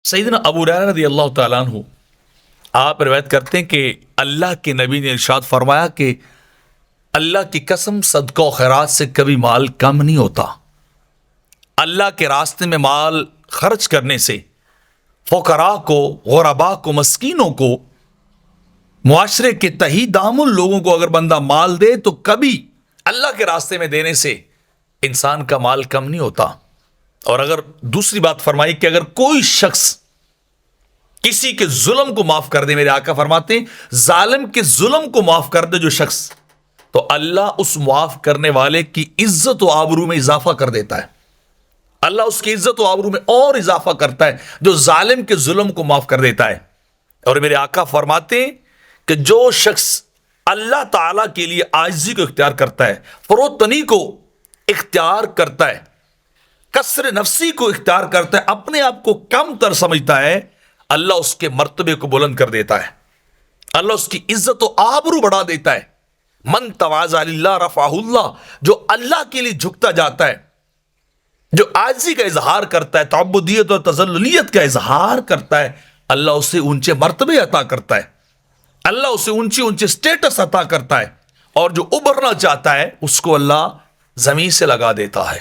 سیدنا ابو ہریرہ رضی اللہ تعالیٰ عنہ آپ روایت کرتے ہیں کہ اللہ کے نبی نے ارشاد فرمایا کہ اللہ کی قسم صدقہ و خیرات سے کبھی مال کم نہیں ہوتا. اللہ کے راستے میں مال خرچ کرنے سے فقراء کو، غرباء کو، مسکینوں کو، معاشرے کے تہی دامن لوگوں کو اگر بندہ مال دے تو کبھی اللہ کے راستے میں دینے سے انسان کا مال کم نہیں ہوتا. اور اگر دوسری بات فرمائی کہ اگر کوئی شخص کسی کے ظلم کو معاف کر دے، میرے آقا فرماتے ہیں ظالم کے ظلم کو معاف کر دے جو شخص، تو اللہ اس معاف کرنے والے کی عزت و آبرو میں اضافہ کر دیتا ہے. اللہ اس کی عزت و آبرو میں اور اضافہ کرتا ہے جو ظالم کے ظلم کو معاف کر دیتا ہے. اور میرے آقا فرماتے ہیں کہ جو شخص اللہ تعالیٰ کے لیے عاجزی کو اختیار کرتا ہے، فروتنی کو اختیار کرتا ہے، کسر نفسی کو اختیار کرتا ہے، اپنے آپ کو کم تر سمجھتا ہے، اللہ اس کے مرتبے کو بلند کر دیتا ہے، اللہ اس کی عزت و آبرو بڑھا دیتا ہے. من تواضع للہ رفعہ اللہ، جو اللہ کے لیے جھکتا جاتا ہے، جو عاجزی کا اظہار کرتا ہے، تعبدیت اور تذللیت کا اظہار کرتا ہے، اللہ اسے اونچے مرتبے عطا کرتا ہے، اللہ اسے اونچے سٹیٹس عطا کرتا ہے. اور جو ابھرنا چاہتا ہے اس کو اللہ زمین سے لگا دیتا ہے.